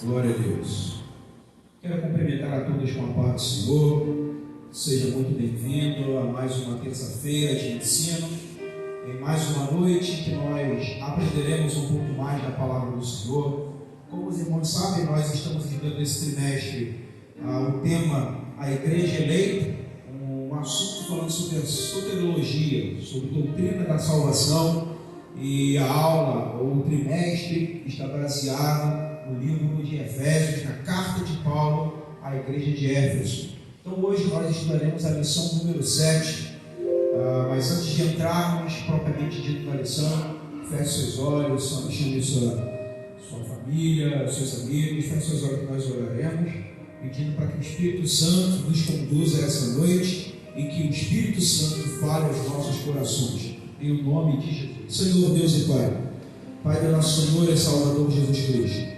Glória a Deus. Quero cumprimentar a todos com a paz do Senhor. Seja muito bem-vindo a mais uma terça-feira de ensino, em mais uma noite que nós aprenderemos um pouco mais da palavra do Senhor. Como os irmãos sabem, nós estamos lidando esse trimestre o tema A Igreja Eleita, um assunto falando sobre a soteriologia, sobre a doutrina da salvação, e a aula, ou o trimestre, está baseado no livro de Efésios, na carta de Paulo à igreja de Éfeso. Então hoje nós estudaremos a lição número 7, mas antes de entrarmos propriamente dito na lição, feche seus olhos, chame sua família, seus amigos, feche seus olhos que nós oraremos, pedindo para que o Espírito Santo nos conduza essa noite e que o Espírito Santo fale aos nossos corações, em o nome de Jesus. Senhor Deus e Pai, Pai do nosso Senhor e Salvador Jesus Cristo,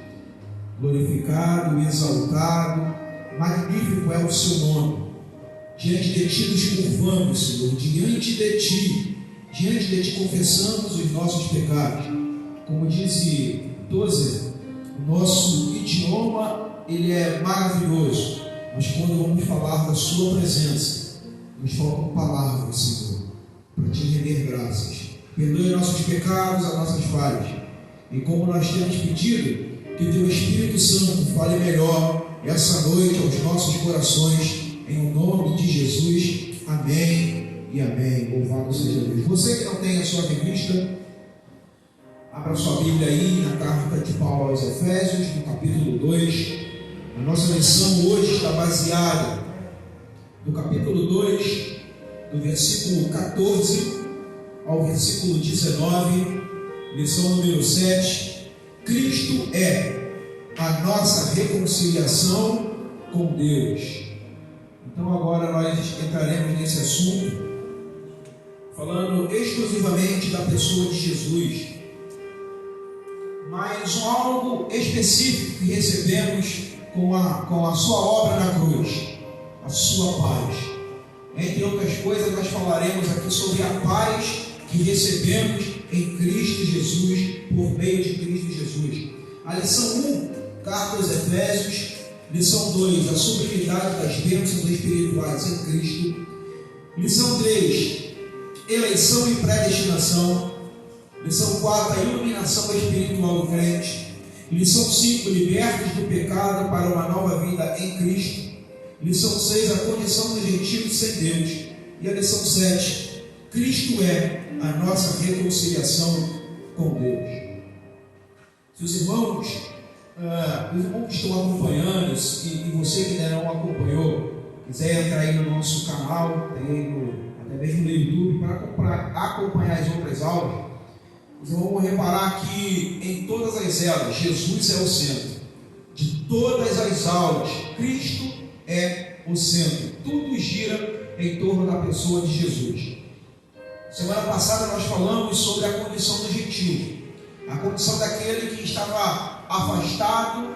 glorificado e exaltado, magnífico é o seu nome. Diante de Ti nos curvamos, Senhor, diante de Ti confessamos os nossos pecados. Como disse 12, o nosso idioma, ele é maravilhoso, mas quando vamos falar da Sua presença, nos faltam palavras, Senhor, para Te render graças. Perdoe nossos pecados, as nossas falhas. E como nós temos pedido, que Teu Espírito Santo fale melhor essa noite aos nossos corações, em nome de Jesus. Amém e amém. Louvado seja Deus. Você que não tem a sua revista, abra sua Bíblia aí na carta de Paulo aos Efésios, no capítulo 2. A nossa lição hoje está baseada no capítulo 2, do versículo 14 ao versículo 19, lição número 7. Cristo é a nossa reconciliação com Deus. Então agora nós entraremos nesse assunto, falando exclusivamente da pessoa de Jesus, mas algo específico que recebemos com a sua obra na cruz, a sua paz. Entre outras coisas, nós falaremos aqui sobre a paz que recebemos em Cristo Jesus, por meio de Cristo Jesus. A lição 1, carta aos Efésios. Lição 2, a sublimidade das bênçãos espirituais em Cristo. Lição 3, eleição e predestinação. Lição 4, a iluminação espiritual do crente. Lição 5, libertos do pecado para uma nova vida em Cristo. Lição 6, a condição dos gentios sem Deus. E a lição 7, Cristo é a nossa reconciliação com Deus. Se os irmãos que estão acompanhando, e você que ainda não acompanhou, quiser entrar aí no nosso canal, até mesmo no YouTube, para acompanhar as outras aulas, vocês vão reparar que em todas as elas, Jesus é o centro. De todas as aulas, Cristo é o centro. Tudo gira em torno da pessoa de Jesus. Semana passada nós falamos sobre a condição do gentio, a condição daquele que estava afastado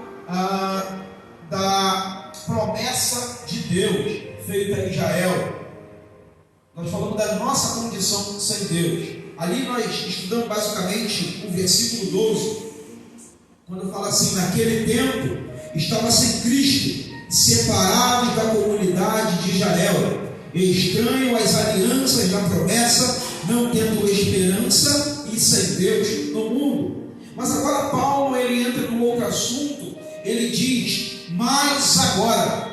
da promessa de Deus feita a Israel. Nós falamos da nossa condição sem Deus. Ali nós estudamos basicamente o versículo 12, quando fala assim: naquele tempo estava sem Cristo, separados da comunidade de Israel, estranho às alianças da promessa, não tendo esperança e sem Deus no mundo. Mas agora Paulo, ele entra num outro assunto. Ele diz, mas agora.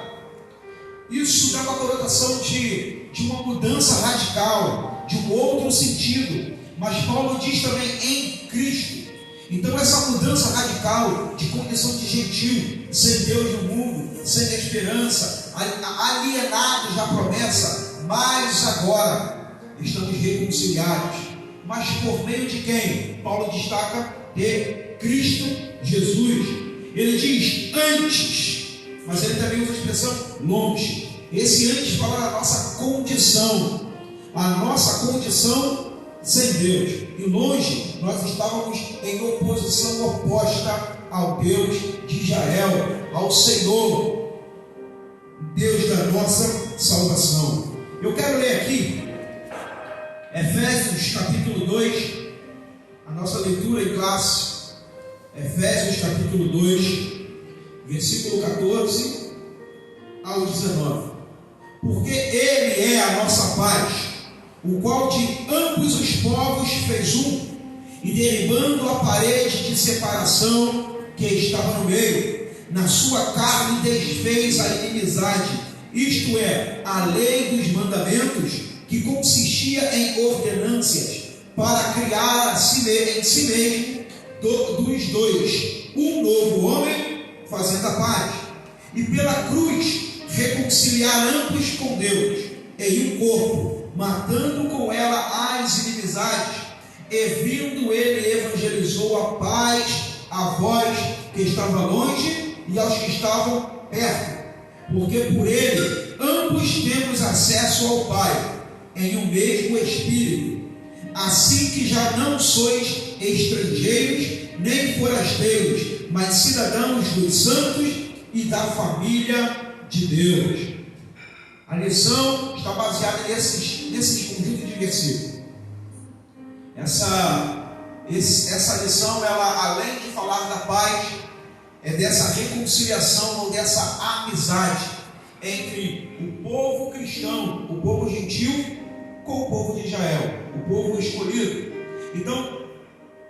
Isso dá uma conotação de uma mudança radical, de um outro sentido. Mas Paulo diz também em Cristo. Então essa mudança radical de condição de gentil, sem Deus no mundo, sem esperança, alienados da promessa, mas agora estamos reconciliados. Mas por meio de quem? Paulo destaca de Cristo Jesus. Ele diz antes, mas ele também usa a expressão longe. Esse antes fala da nossa condição, a nossa condição sem Deus. E longe, nós estávamos em oposição oposta ao Deus de Israel, ao Senhor, Deus da nossa salvação. Eu quero ler aqui Efésios capítulo 2, a nossa leitura em classe. Efésios capítulo 2, versículo 14 ao 19. Porque Ele é a nossa paz, o qual de ambos os povos fez um, e derribando a parede de separação que estava no meio, na sua carne desfez a inimizade, isto é, a lei dos mandamentos, que consistia em ordenâncias, para criar em si mesmo dos dois um novo homem, fazendo a paz, e pela cruz reconciliar ambos com Deus em um corpo, matando com ela as inimizades, e vindo ele evangelizou a paz a vós que estavam longe e aos que estavam perto, porque por ele ambos temos acesso ao Pai em um mesmo Espírito, assim que já não sois estrangeiros nem forasteiros, mas cidadãos dos santos e da família de Deus. A lição está baseada nesses conjuntos de versículos. Essa lição, ela, além de falar da paz, é dessa reconciliação ou dessa amizade entre o povo cristão, o povo gentil, com o povo de Israel, o povo escolhido. Então,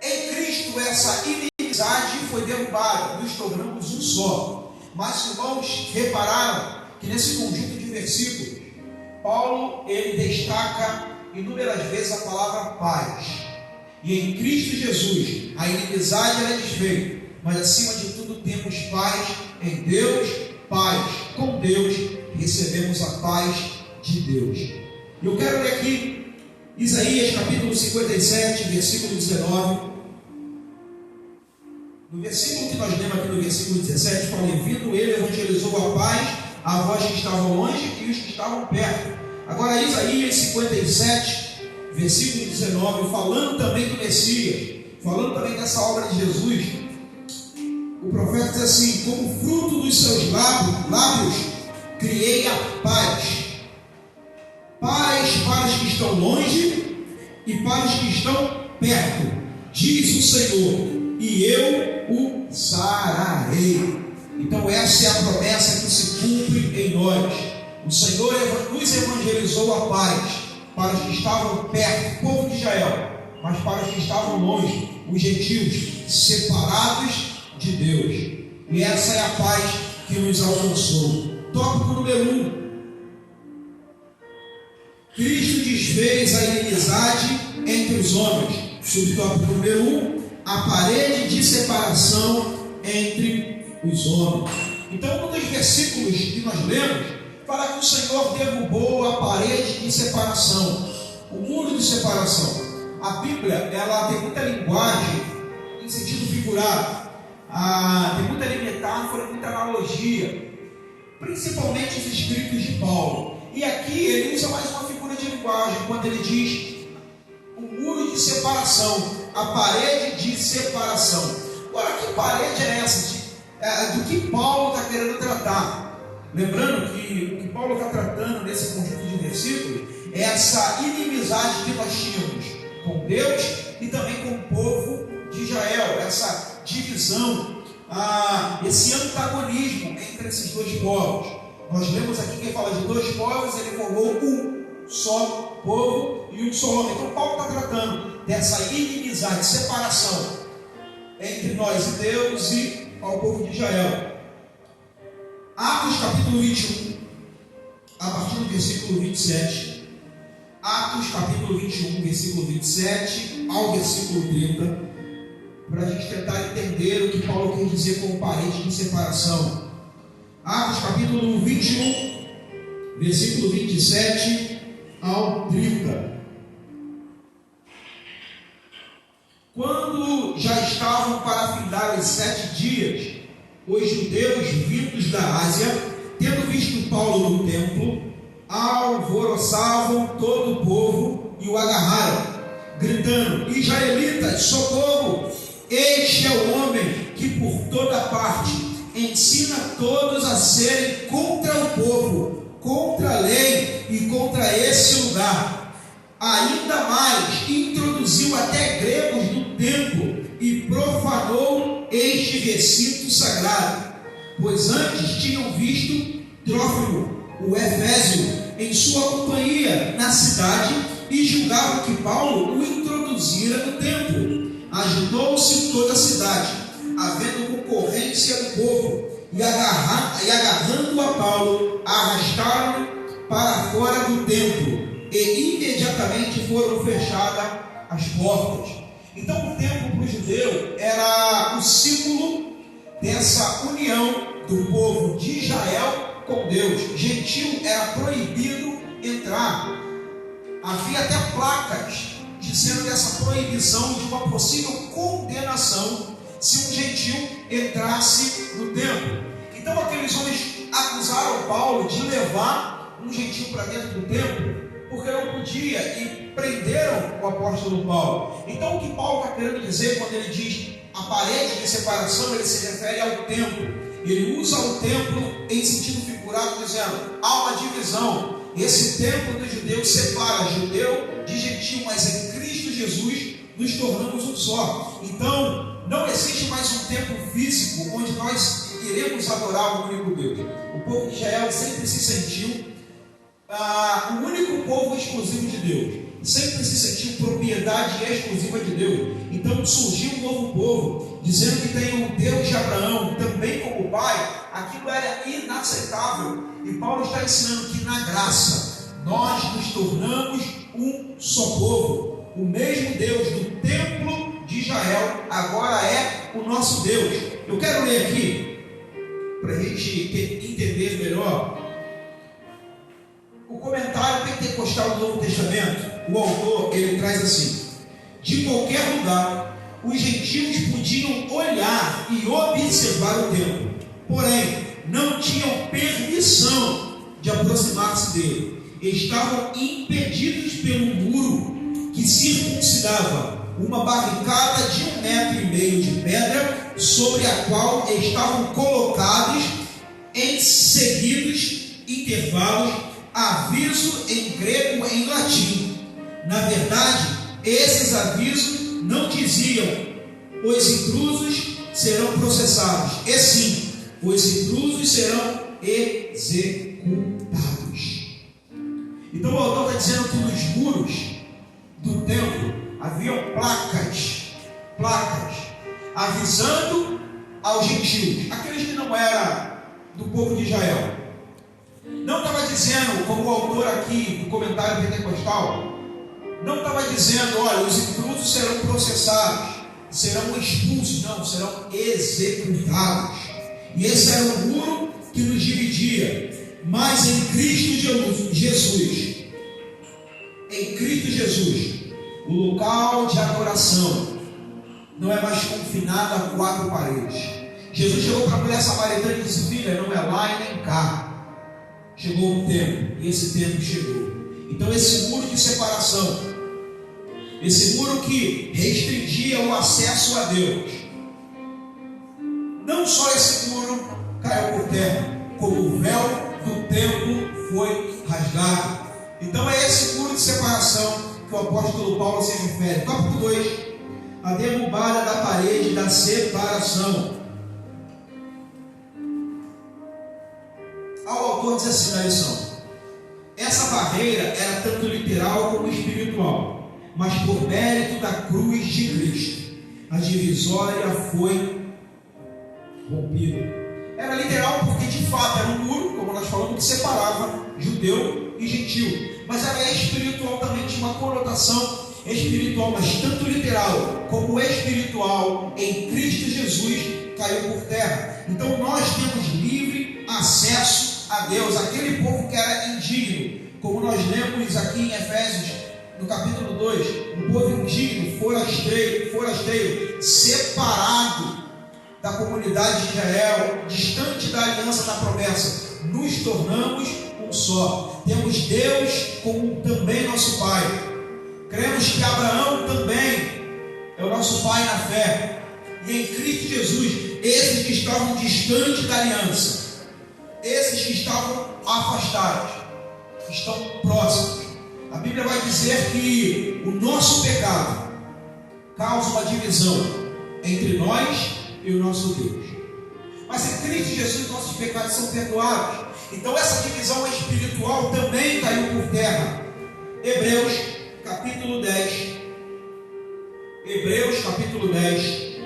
em Cristo, essa inimizade foi derrubada, nos tornamos um só. Mas, irmãos, repararam que nesse conjunto de versículos, Paulo, ele destaca inúmeras vezes a palavra paz. E em Cristo Jesus, a inimizade ela é desfeita, mas acima de tudo temos paz em Deus, paz com Deus, recebemos a paz de Deus. Eu quero ler aqui Isaías capítulo 57, versículo 19. No versículo que nós lemos aqui, no versículo 17, fala: e vindo ele, evangelizou a paz a vós que estavam longe e os que estavam perto. Agora, Isaías 57, versículo 19, falando também do Messias, falando também dessa obra de Jesus, o profeta diz assim: como fruto dos seus lábios criei a paz. Paz para os que estão longe e para os que estão perto, diz o Senhor, e eu o sararei. Então essa é a promessa que se cumpre em nós. O Senhor nos evangelizou a paz para os que estavam perto, o povo de Israel, mas para os que estavam longe, os gentios, separados de Deus. E essa é a paz que nos alcançou. Tópico número 1. Cristo desfez a inimizade entre os homens. Subtópico número 1. A parede de separação entre os homens. Então, um dos versículos que nós lemos fala que o Senhor derrubou a parede de separação, o muro de separação. A Bíblia, ela tem muita linguagem em sentido figurado, tem muita metáfora, muita analogia, principalmente os escritos de Paulo. E aqui ele usa mais uma figura de linguagem, quando ele diz o muro de separação, a parede de separação. Agora, que parede é essa? Do que Paulo está querendo tratar? Lembrando que o que Paulo está tratando nesse conjunto de versículos é essa inimizade que nós tínhamos com Deus e também com o povo de Israel, essa divisão, esse antagonismo entre esses dois povos. Nós lemos aqui que fala de dois povos, ele formou um só povo e um só homem. Então Paulo está tratando dessa inimizade, separação entre nós e Deus e ao povo de Israel. Atos capítulo 21, a partir do versículo 27. Atos capítulo 21, versículo 27 ao versículo 30, para a gente tentar entender o que Paulo quer dizer com parede de separação. Atos capítulo 21, versículo 27 ao 30. Quando já estavam para findar os 7 dias, os judeus vindos da Ásia, tendo visto Paulo no templo, alvoroçavam todo o povo e o agarraram, gritando: israelitas, socorro! Este é o homem que por toda parte ensina todos a serem contra o povo, contra a lei e contra esse lugar. Ainda mais, introduziu até gregos no templo e profanou este recinto sagrado. pois antes tinham visto Trófimo, o Efésio, em sua companhia na cidade, e julgavam que Paulo o introduzira no templo. Agitou-se toda a cidade, havendo concorrência do povo, e agarrando a Paulo, arrastaram-no para fora do templo, e imediatamente foram fechadas as portas. Então o templo para o judeu era o símbolo dessa união do povo de Israel com Deus. Gentil era proibido entrar. Havia até placas dizendo dessa proibição de uma possível condenação se um gentil entrasse no templo. Então aqueles homens acusaram Paulo de levar um gentil para dentro do templo, porque não podia, e prenderam o apóstolo Paulo. Então o que Paulo está querendo dizer quando ele diz a parede de separação, ele se refere ao templo. Ele usa o templo em sentido figurado, dizendo, há uma divisão. Esse templo dos judeus separa judeu de gentil, mas em Cristo Jesus nos tornamos um só. Então, não existe mais um templo físico onde nós iremos adorar o único Deus. O povo de Israel sempre se sentiu o único povo exclusivo de Deus, sempre se sentiu propriedade exclusiva de Deus. Então surgiu um novo povo, dizendo que tem o Deus de Abraão também como pai. Aquilo era inaceitável, e Paulo está ensinando que na graça nós nos tornamos um só povo. O mesmo Deus do templo de Israel agora é o nosso Deus. Eu quero ler aqui para a gente entender melhor o comentário pentecostal do Novo Testamento. O autor, ele traz assim: de qualquer lugar, os gentios podiam olhar e observar o templo, porém, não tinham permissão de aproximar-se dele. Estavam impedidos pelo muro que circuncidava uma barricada de 1,5 metros de pedra, sobre a qual estavam colocados em seguidos intervalos aviso em grego e em latim. Na verdade, esses avisos não diziam os intrusos serão processados, e sim, os intrusos serão executados. Então o autor está dizendo que nos muros do templo haviam placas avisando aos gentios, aqueles que não eram do povo de Israel. Não estava dizendo, como o autor aqui do comentário pentecostal, não estava dizendo, olha, os intrusos serão processados, serão expulsos, não, serão executados. E esse era o muro que nos dividia. Mas em Cristo Jesus, o local de adoração não é mais confinado a 4 paredes. Jesus chegou para a mulher samaritana e disse: filha, não é lá e nem cá. Chegou um tempo, e esse tempo chegou. Então esse muro de separação, esse muro que restringia o acesso a Deus, não só esse muro caiu por terra, como o véu do templo foi rasgado. Então é esse muro de separação que o apóstolo Paulo se refere. Tópico 2: a derrubada da parede da separação. O autor diz assim na lição: essa barreira era tanto literal como espiritual, mas por mérito da cruz de Cristo, a divisória foi rompida. Era literal porque de fato era um muro, como nós falamos, que separava judeu e gentil, mas era espiritual também, tinha uma conotação espiritual, mas tanto literal como espiritual em Cristo Jesus caiu por terra. Então nós temos livre acesso a Deus. Aquele povo que era indigno, como nós lemos aqui em Efésios, no capítulo 2, um povo indigno, forasteiro, separado da comunidade de Israel, distante da aliança da promessa, nos tornamos um só. Temos Deus como também nosso Pai. Cremos que Abraão também é o nosso pai na fé. E em Cristo Jesus, esses que estavam distantes da aliança, esses que estavam afastados, estão próximos. A Bíblia vai dizer que o nosso pecado causa uma divisão entre nós e o nosso Deus. mas em Cristo Jesus nossos pecados são perdoados. Então essa divisão espiritual também caiu por terra. Hebreus capítulo 10. Hebreus capítulo 10,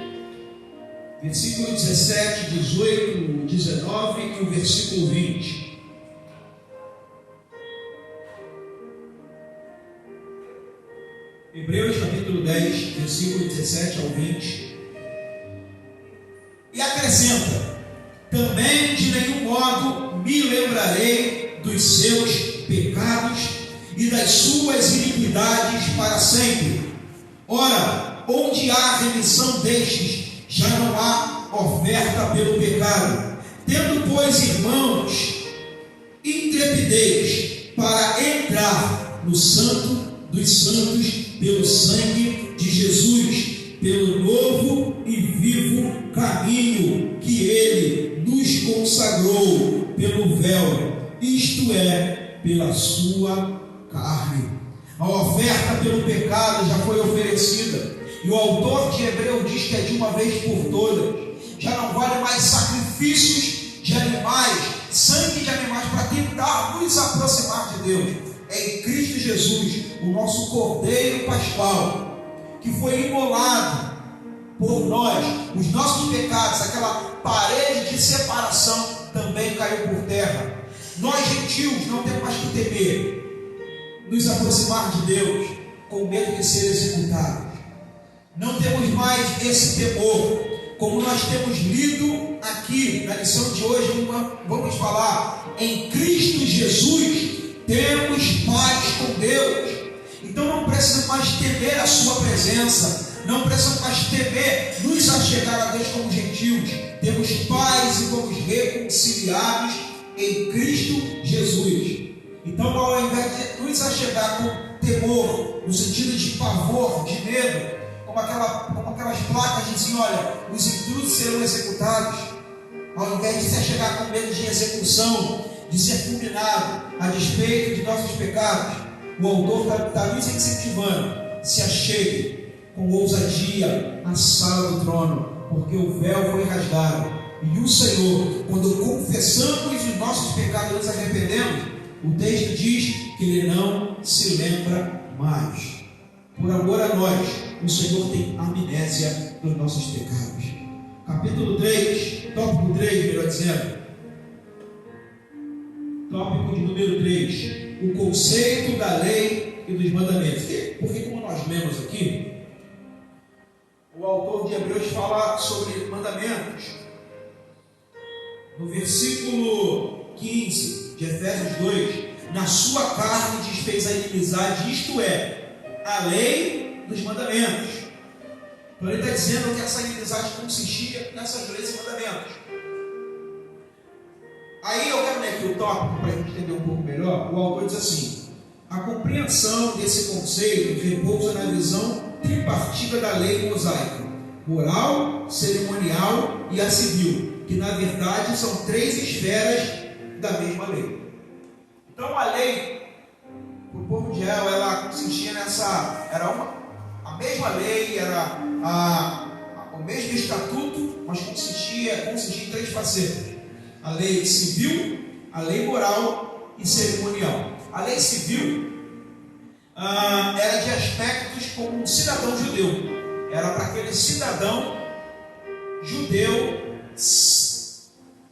versículo 17, 18, 19 e o versículo 20. Hebreus capítulo 10, versículo 17 ao 20. E acrescenta: também de nenhum modo me lembrarei dos seus pecados e das suas iniquidades para sempre. Ora, onde há remissão destes, já não há oferta pelo pecado. Tendo, pois, irmãos, intrepidez para entrar no Santo dos Santos pelo sangue de Jesus, pelo novo e vivo caminho que Ele nos consagrou pelo véu, isto é, pela sua carne. A oferta pelo pecado já foi oferecida, e o autor de Hebreus diz que é de uma vez por todas. Já não vale mais sacrifícios de animais, sangue de animais, para tentar nos aproximar de Deus. É em Cristo Jesus, o nosso Cordeiro Pascual, que foi imolado por nós. Os nossos pecados, aquela parede de separação, também caiu por terra. Nós, gentios, não temos mais que temer nos aproximar de Deus com medo de ser executados. Não temos mais esse temor, como nós temos lido aqui na lição de hoje. Vamos falar: em Cristo Jesus temos paz com Deus. Então não precisamos mais temer a sua presença, não precisamos mais temer nos achegar a Deus como gentios. Temos paz e fomos reconciliados em Cristo Jesus. Então, ao invés de nos achegar com temor, no sentido de pavor, de medo, como aquelas placas diziam: olha, os intrusos serão executados, ao invés de se achegar com medo de execução, de ser fulminado a despeito de nossos pecados, o autor está nos incentivando: se achegue com ousadia à sala do trono, porque o véu foi rasgado, e o Senhor, quando confessamos os nossos pecados e nos arrependemos, o texto diz que Ele não se lembra mais. Por amor a nós, o Senhor tem amnésia dos nossos pecados. Capítulo 3, tópico 3, melhor dizendo. Tópico de número 3. O conceito da lei e dos mandamentos. Porque como nós lemos aqui, o autor de Hebreus fala sobre mandamentos. No versículo 15 de Efésios 2, na sua carne desfez a inimizade, isto é, a lei dos mandamentos. Então ele está dizendo que essa inimizade consistia nessas leis e mandamentos. Aí eu quero ler aqui o tópico para a gente entender um pouco melhor. O autor diz assim: a compreensão desse conceito repousa na visão tripartida da lei mosaica: moral, cerimonial e a civil, que na verdade são três esferas da mesma lei. Então a lei para o povo de Israel, ela consistia a mesma lei, era o mesmo estatuto, mas consistia em três facetas: a lei civil, a lei moral e cerimonial. A lei civil era de aspectos como um cidadão judeu, era para aquele cidadão judeu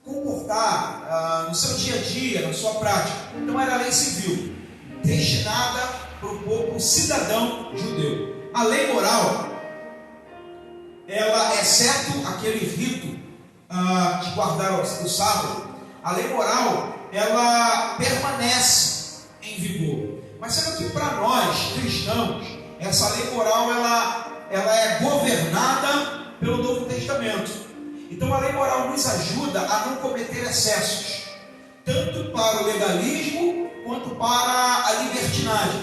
comportar no seu dia a dia, na sua prática. Então era a lei civil, destinada para o povo cidadão judeu. A lei moral, ela, exceto aquele rito de guardar o sábado, a lei moral, ela permanece em vigor. Mas sendo que para nós, cristãos, essa lei moral, ela é governada pelo Novo Testamento. Então a lei moral nos ajuda a não cometer excessos, tanto para o legalismo quanto para a libertinagem.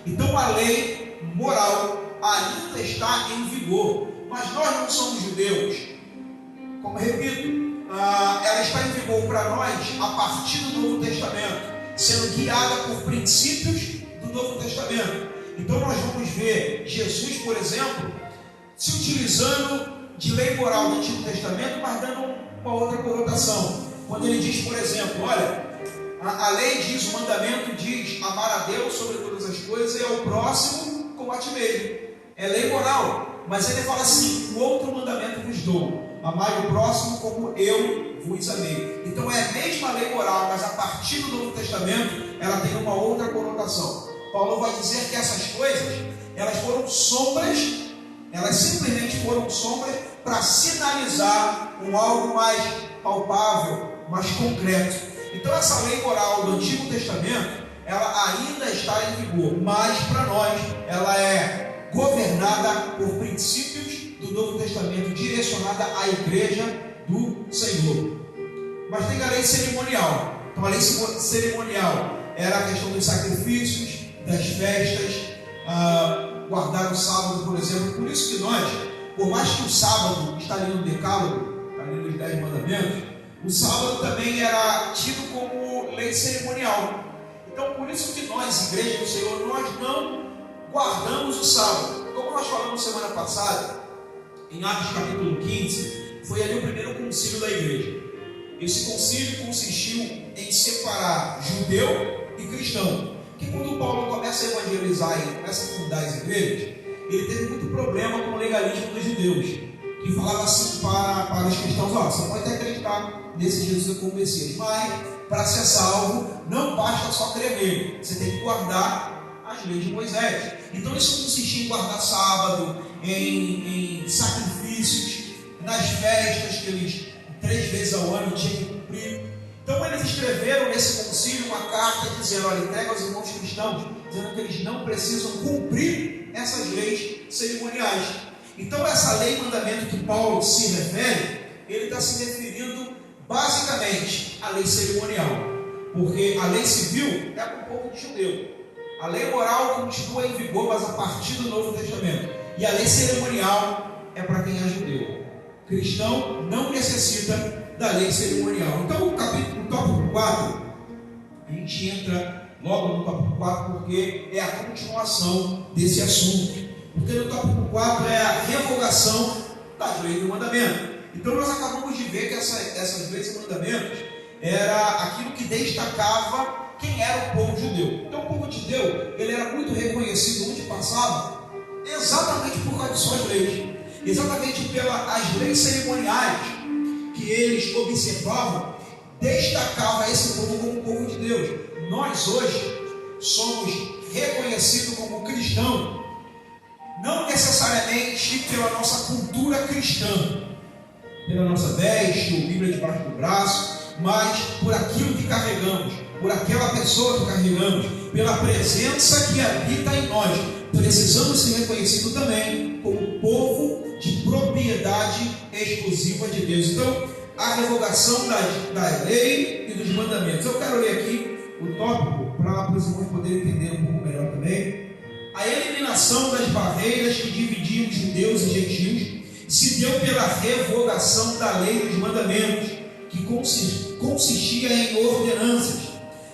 Então a lei moral ainda está em vigor, mas nós não somos judeus. Como repito, ela está em vigor para nós a partir do Novo Testamento, sendo guiada por princípios do Novo Testamento. Então nós vamos ver Jesus, por exemplo, se utilizando de lei moral do Antigo Testamento, mas dando uma outra conotação. Quando ele diz, por exemplo, olha, a lei diz, o mandamento diz, amar a Deus sobre todas as coisas e ao próximo como a ti mesmo. É lei moral, mas ele fala assim, um outro mandamento vos dou, amai o próximo como eu vos amei. Então é a mesma lei moral, mas a partir do Novo Testamento, ela tem uma outra conotação. Paulo vai dizer que essas coisas, elas foram sombras, elas simplesmente foram sombras para sinalizar um algo mais palpável, mais concreto. Então essa lei moral do Antigo Testamento, ela ainda está em vigor, mas para nós ela é governada por princípios do Novo Testamento, direcionada à igreja do Senhor. Mas tem a lei cerimonial. Então a lei cerimonial era a questão dos sacrifícios, das festas, guardar o sábado, por exemplo. Por isso que nós, por mais que o sábado está ali no decálogo, está ali nos 10 mandamentos, o sábado também era tido como lei cerimonial. Então por isso que nós, igreja do Senhor, nós não guardamos o sábado. Como nós falamos semana passada, em Atos capítulo 15, foi ali o primeiro concílio da igreja. Esse concílio consistiu em separar judeu e cristão. Que quando Paulo começa a evangelizar e começa a fundar as igrejas, ele teve muito problema com o legalismo dos judeus, que falava assim para os cristãos: você pode até acreditar nesse Jesus como Messias, mas para ser salvo não basta só crer nele, você tem que guardar as leis de Moisés. Então isso consistia em guardar sábado, em sacrifícios, nas festas que eles 3 vezes ao ano tinham que cumprir. Então eles escreveram nesse concílio uma carta dizendo: olha, entrega aos irmãos cristãos, dizendo que eles não precisam cumprir essas leis cerimoniais. Então essa lei e mandamento que Paulo se refere, ele está se referindo basicamente à lei cerimonial, porque a lei civil é para o povo de judeu, a lei moral continua em vigor, mas a partir do Novo Testamento, e a lei cerimonial é para quem é judeu. Cristão não necessita da lei cerimonial. Então o tópico 4, a gente entra logo no tópico 4, porque é a continuação desse assunto. Porque no tópico 4 é a revogação das leis do mandamento. Então nós acabamos de ver que essas leis e mandamentos era aquilo que destacava quem era o povo judeu. Então o povo judeu, ele era muito reconhecido onde passava, exatamente por causa de suas leis, exatamente pelas leis cerimoniais que eles observavam, destacava esse povo como o povo de Deus. Nós hoje somos reconhecidos como cristãos, não necessariamente pela nossa cultura cristã, pela nossa veste ou Bíblia debaixo do braço, mas por aquilo que carregamos, por aquela pessoa que carregamos, pela presença que habita em nós. Precisamos ser reconhecidos também como povo de propriedade exclusiva de Deus. Então, a revogação da lei e dos mandamentos. Eu quero ler aqui o tópico para os irmãos poderem entender um pouco melhor também. A eliminação das barreiras que dividiam os judeus e gentios se deu pela revogação da lei e dos mandamentos, que consistia em ordenanças.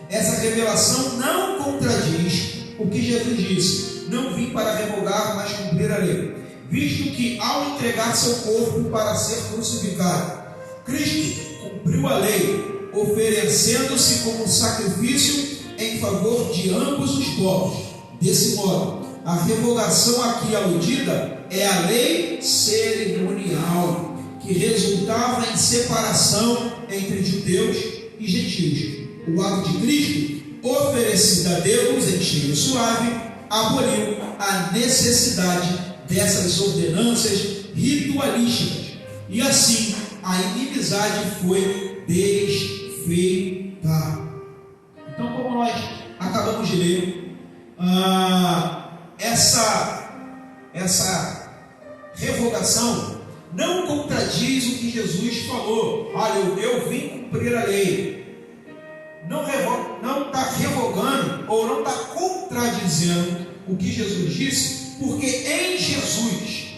Essa revelação não contradiz o que Jesus disse: não vim para revogar, mas cumprir a lei, visto que ao entregar seu corpo para ser crucificado, Cristo cumpriu a lei, oferecendo-se como sacrifício em favor de ambos os povos. Desse modo, a revogação aqui aludida é a lei cerimonial, que resultava em separação entre judeus e gentios. O ato de Cristo, oferecido a Deus em cheiro suave, aboliu a necessidade dessas ordenanças ritualísticas, e assim a inimizade foi desfeita. Então, como nós acabamos de ler, essa revogação não contradiz o que Jesus falou: olha, eu vim cumprir a lei. Não está revogando ou não está contradizendo o que Jesus disse, porque em Jesus,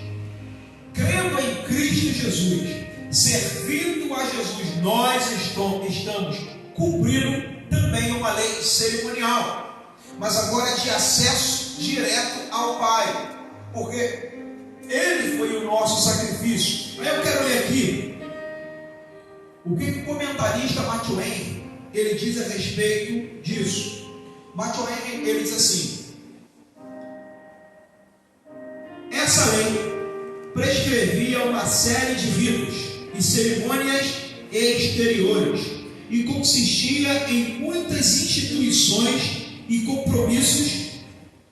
crendo em Cristo Jesus, servindo a Jesus, nós estamos cumprindo também uma lei cerimonial, mas agora de acesso direto ao Pai, porque Ele foi o nosso sacrifício. Aí eu quero ler aqui O que o comentarista Matthew Henry ele diz a respeito disso? Matthew Henry ele diz assim: essa lei prescrevia uma série de ritos e cerimônias exteriores e consistia em muitas instituições e compromissos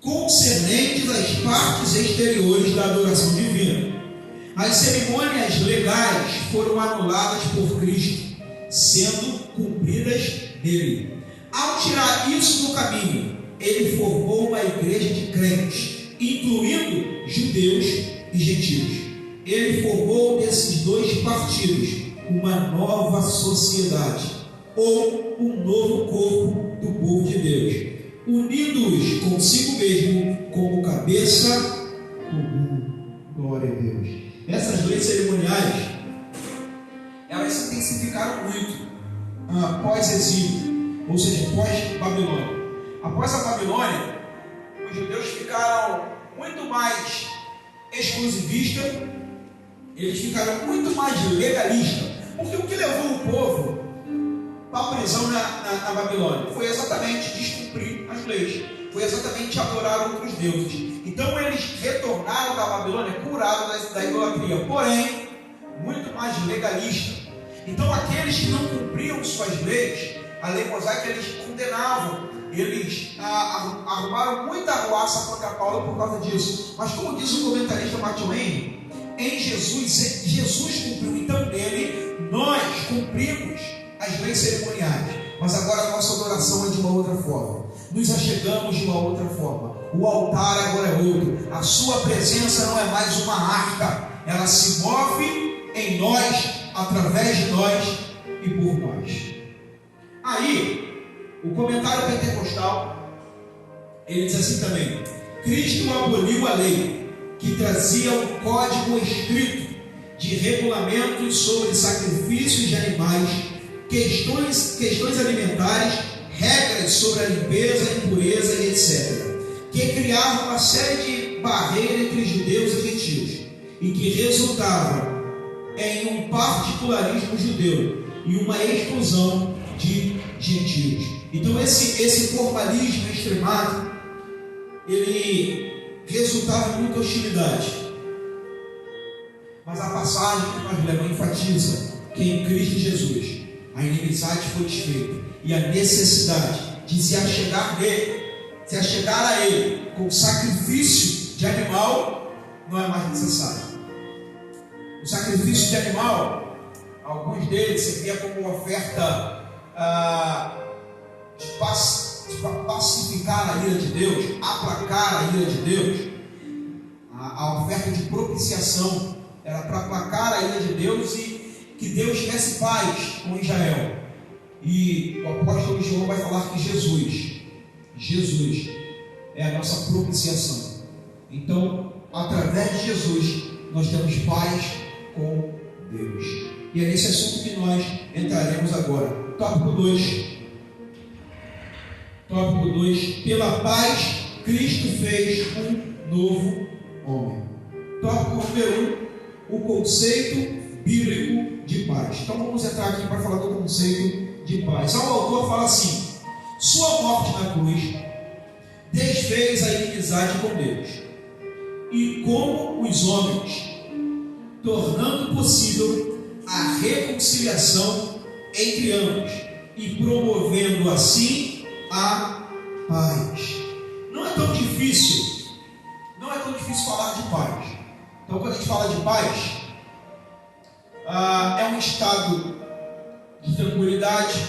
concernentes às partes exteriores da adoração divina. As cerimônias legais foram anuladas por Cristo, sendo cumpridas nele. Ao tirar isso do caminho, ele formou uma igreja de crentes, incluindo judeus e gentios. Ele formou desses dois partidos uma nova sociedade, ou um novo corpo do povo de Deus, unindo-os consigo mesmo como cabeça comum. Glória a Deus. Essas leis cerimoniais, elas se intensificaram muito após exílio, ou seja, pós-Babilônia. Após a Babilônia, os judeus ficaram muito mais exclusivistas, eles ficaram muito mais legalistas, porque o que levou o povo para a prisão na Babilônia foi exatamente descumprir as leis, foi exatamente adorar outros deuses. Então eles retornaram da Babilônia curados da idolatria, porém muito mais legalistas. Então aqueles que não cumpriam suas leis, a lei mosaica, eles condenavam, eles arrumaram muita arruaça contra Paulo por causa disso. Mas como diz o comentarista Matthew Henry, em Jesus cumpriu, então nele nós cumprimos as leis cerimoniais, mas agora a nossa adoração é de uma outra forma, nos achegamos de uma outra forma, o altar agora é outro, a sua presença não é mais uma arca, ela se move em nós, através de nós e por nós. Aí, o comentário pentecostal, ele diz assim também: Cristo aboliu a lei, que trazia um código escrito de regulamentos sobre sacrifícios de animais, questões alimentares, regras sobre a limpeza, impureza e etc., que criavam uma série de barreiras entre judeus e gentios, e que resultavam em um particularismo judeu e uma exclusão de gentios. Então esse formalismo extremado, ele resultava em muita hostilidade. Mas a passagem que nós lemos enfatiza que em Cristo Jesus a inimizade foi desfeita e a necessidade de se achegar a Ele com sacrifício de animal não é mais necessário. O sacrifício de animal, alguns deles servia como uma oferta de pacificar a ira de Deus, aplacar a ira de Deus. A oferta de propiciação era para aplacar a ira de Deus e que Deus tivesse paz com Israel. E o apóstolo João vai falar que Jesus é a nossa propiciação. Então, através de Jesus, nós temos paz com Deus. E é nesse assunto que nós entraremos agora. Tópico 2. Tópico 2. Pela paz, Cristo fez um novo homem. Tópico número 1. O conceito bíblico de paz. Então vamos entrar aqui para falar do conceito de paz. O autor fala assim: sua morte na cruz desfez a inimizade com Deus, e como os homens, tornando possível a reconciliação entre ambos e promovendo assim a paz. Não é tão difícil falar de paz. Então, quando a gente fala de paz, é um estado de tranquilidade,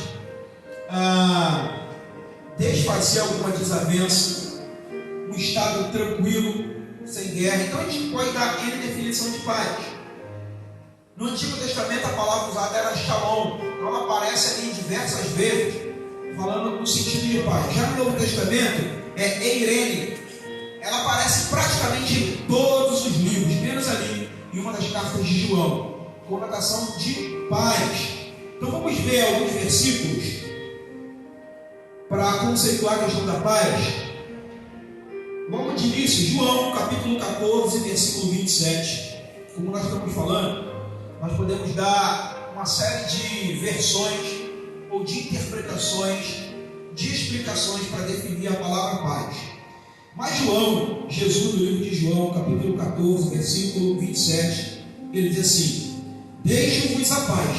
desfazer alguma desavença, um estado tranquilo, sem guerra. Então a gente pode dar N definição de paz. No Antigo Testamento a palavra usada era shalom, então ela aparece ali diversas vezes, falando no sentido de paz. Já no Novo Testamento é eirene, ela aparece praticamente em todos os livros, menos ali em uma das cartas de João, conotação de paz. Então vamos ver alguns versículos para conceituar a questão da paz. Logo de início, João capítulo 14, versículo 27. Como nós estamos falando, nós podemos dar uma série de versões ou de interpretações, de explicações para definir a palavra paz. Mas João, Jesus, no livro de João, capítulo 14, versículo 27, ele diz assim: deixo-vos a paz,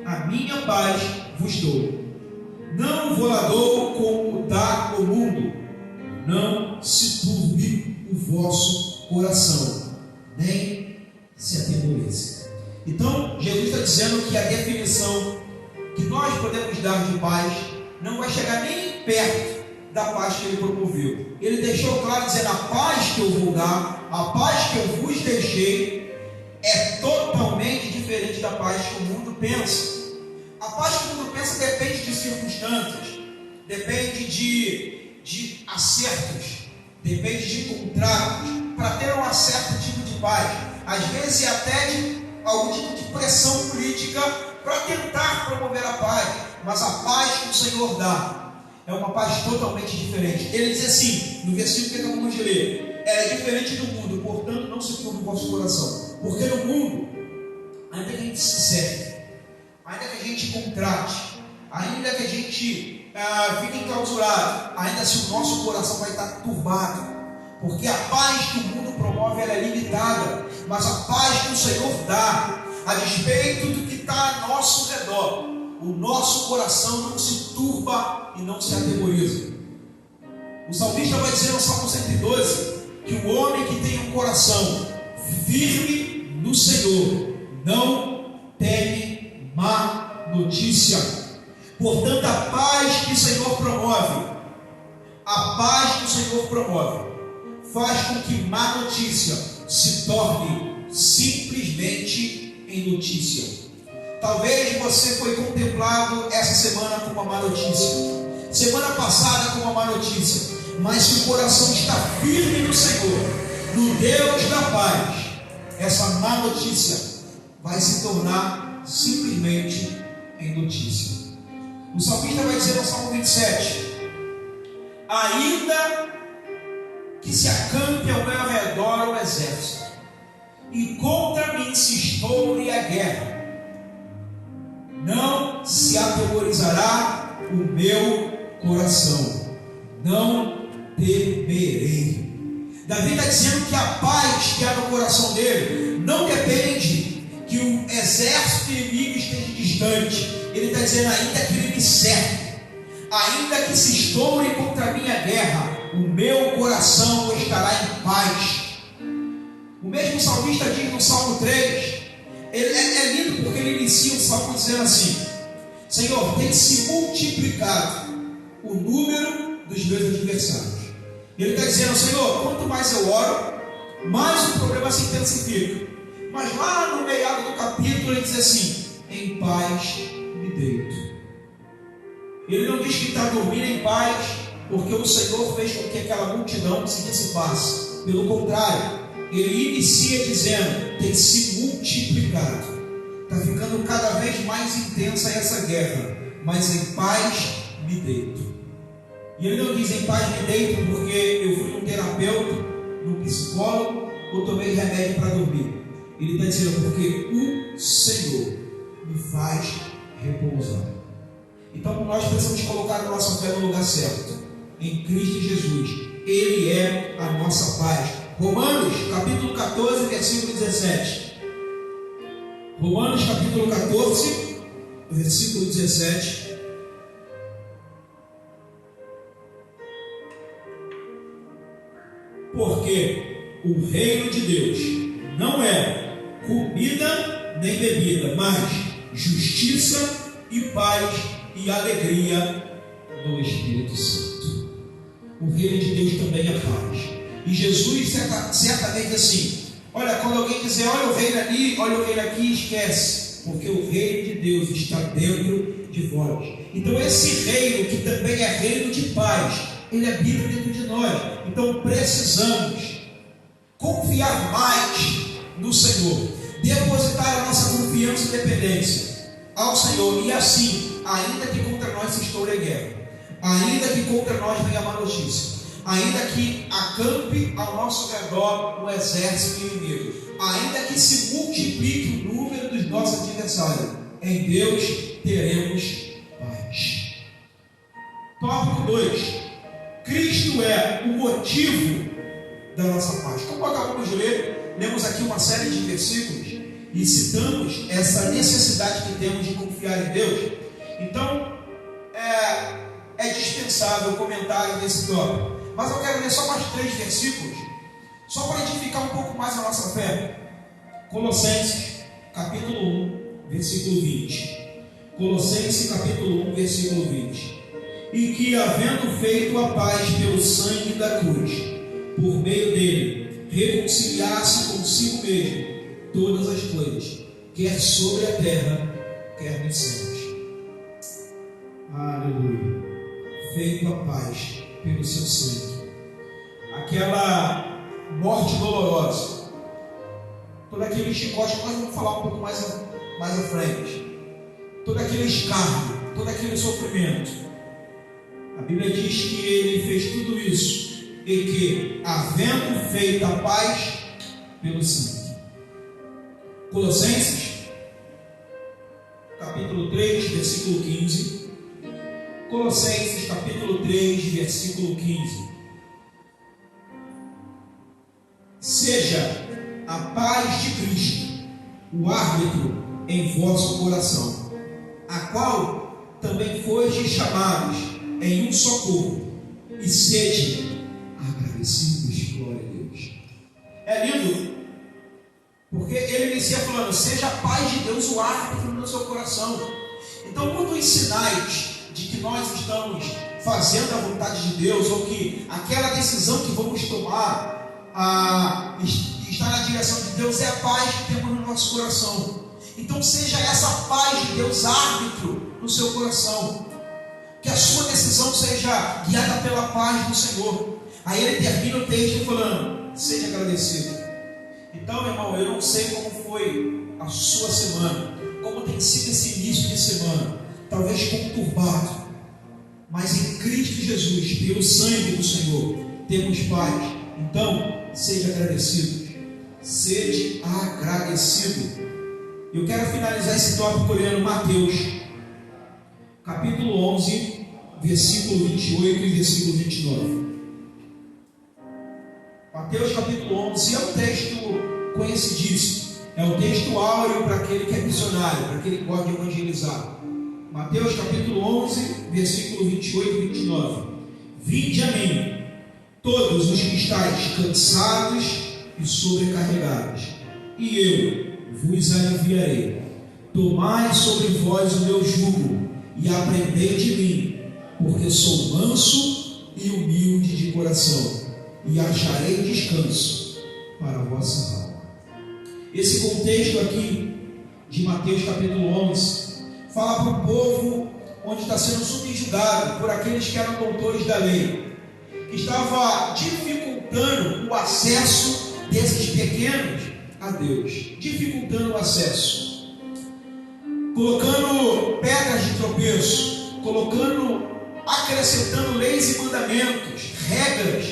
a minha paz vos dou. Não vou lá dou como dá o mundo. Não se turbe o vosso coração, nem se atemoreça. Então, Jesus está dizendo que a definição que nós podemos dar de paz não vai chegar nem perto da paz que ele promoveu. Ele deixou claro dizendo: a paz que eu vou dar, a paz que eu vos deixei, é totalmente diferente da paz que o mundo pensa. A paz que o mundo pensa depende de circunstâncias, depende de acertos, depende de contratos, para ter um certo tipo de paz. Às vezes até de algum tipo de pressão política para tentar promover a paz. Mas a paz que o Senhor dá é uma paz totalmente diferente. Ele diz assim, no versículo que acabamos de ler: ela é diferente do mundo, portanto não se turbe o vosso coração. Porque no mundo, ainda que a gente se serve, ainda que a gente contrate, ainda que a gente fique enclausurado, ainda assim o nosso coração vai estar turbado. Porque a paz que o mundo promove, ela é limitada. Mas a paz que o Senhor dá, a despeito do que está ao nosso redor, o nosso coração não se turba e não se atemoriza. O salmista vai dizer no Salmo 112 que o homem que tem um coração firme no Senhor não teme má notícia. Portanto, a paz que o Senhor promove, a paz que o Senhor promove, faz com que má notícia se torne simplesmente em notícia. Talvez você foi contemplado essa semana com uma má notícia, semana passada com uma má notícia, mas se o coração está firme no Senhor, no Deus da paz, essa má notícia vai se tornar simplesmente em notícia. O salmista vai dizer no Salmo 27: ainda que se acampe ao meu redor o exército, e contra mim se estoure a guerra, não se atemorizará o meu coração, não temerei. Davi está dizendo que a paz que há no coração dele não depende que o exército inimigo esteja distante. Ele está dizendo: ainda que ele me cerque, ainda que se estoure contra a minha guerra, o meu coração estará em paz. O mesmo salmista diz no Salmo 3, é lindo porque ele inicia o salmo dizendo assim: Senhor, tem se multiplicado o número dos meus adversários. Ele está dizendo: Senhor, quanto mais eu oro, mais o problema se intensifica. Mas lá no meio do capítulo ele diz assim: em paz me deito. Ele não diz que está dormindo em paz porque o Senhor fez com que aquela multidão se dissipasse. Pelo contrário, ele inicia dizendo: tem se multiplicado, está ficando cada vez mais intensa essa guerra, mas em paz me deito. E ele não diz em paz me deito porque eu fui num terapeuta, num psicólogo, ou tomei remédio para dormir. Ele está dizendo: porque o Senhor me faz repousar. Então nós precisamos colocar a nossa fé no lugar certo, em Cristo Jesus. Ele é a nossa paz. Romanos capítulo 14, versículo 17. Romanos capítulo 14, versículo 17. Porque o reino de Deus não é comida nem bebida, mas justiça e paz e alegria no Espírito Santo. O reino de Deus também é paz. E Jesus certamente assim: olha, quando alguém dizer olha o reino ali, olha o reino aqui, esquece, porque o reino de Deus está dentro de vós. Então esse reino, que também é reino de paz, ele habita dentro de nós. Então precisamos confiar mais no Senhor, depositar a nossa confiança e dependência ao Senhor. E assim, ainda que contra nós se estoure a guerra, ainda que contra nós venha a má notícia, ainda que acampe ao nosso redor um exército inimigo, ainda que se multiplique o número dos nossos adversários, em Deus teremos paz. Tópico 2. Cristo é o motivo da nossa paz. Como acabamos de ler, lemos aqui uma série de versículos e citamos essa necessidade que temos de confiar em Deus. Então, é dispensável o comentário desse tópico. Mas eu quero ler só mais 3 versículos, só para edificar um pouco mais a nossa fé. Colossenses, capítulo 1, versículo 20. Colossenses, capítulo 1, versículo 20. E que, havendo feito a paz pelo sangue da cruz, por meio dele, reconciliasse consigo mesmo todas as coisas, quer sobre a terra, quer nos céus. Aleluia. Feito a paz pelo seu sangue. Aquela morte dolorosa, todo aquele chicote, nós vamos falar um pouco mais à frente, todo aquele escárnio, todo aquele sofrimento, a Bíblia diz que ele fez tudo isso e que, havendo feito a paz pelo sangue. Colossenses, capítulo 3, versículo 15. Colossenses, capítulo 3, versículo 15. Seja a paz de Cristo o árbitro em vosso coração, a qual também fostes chamados em um só corpo, e sede agradecidos. Glória a Deus. É lindo, porque ele inicia falando: seja a paz de Deus o árbitro no seu coração. Então, um dos sinais de que nós estamos fazendo a vontade de Deus, ou que aquela decisão que vamos tomar está na direção de Deus, é a paz que temos no nosso coração. Então seja essa paz de Deus árbitro no seu coração, que a sua decisão seja guiada pela paz do Senhor. Aí ele termina o texto falando: seja agradecido. Então, irmão, eu não sei como foi a sua semana, como tem sido esse início de semana, talvez conturbado, mas em Cristo Jesus, pelo sangue do Senhor, temos paz. Então, seja agradecido. Sede agradecido. Eu quero finalizar esse tópico lendo Mateus, capítulo 11, versículo 28 e versículo 29. Mateus capítulo 11 é um texto conhecidíssimo, é um texto áureo para aquele que é missionário, para aquele que gosta de evangelizar. Mateus capítulo 11, versículo 28 e 29. Vinde a mim, todos os que estáis cansados e sobrecarregados, e eu vos aliviarei. Tomai sobre vós o meu jugo e aprendei de mim, porque sou manso e humilde de coração, e acharei descanso para a vossa alma. Esse contexto aqui de Mateus capítulo 11 fala para um povo onde está sendo subjugado por aqueles que eram doutores da lei, que estava dificultando o acesso desses pequenos a Deus, dificultando o acesso, colocando pedras de tropeço, acrescentando leis e mandamentos, regras,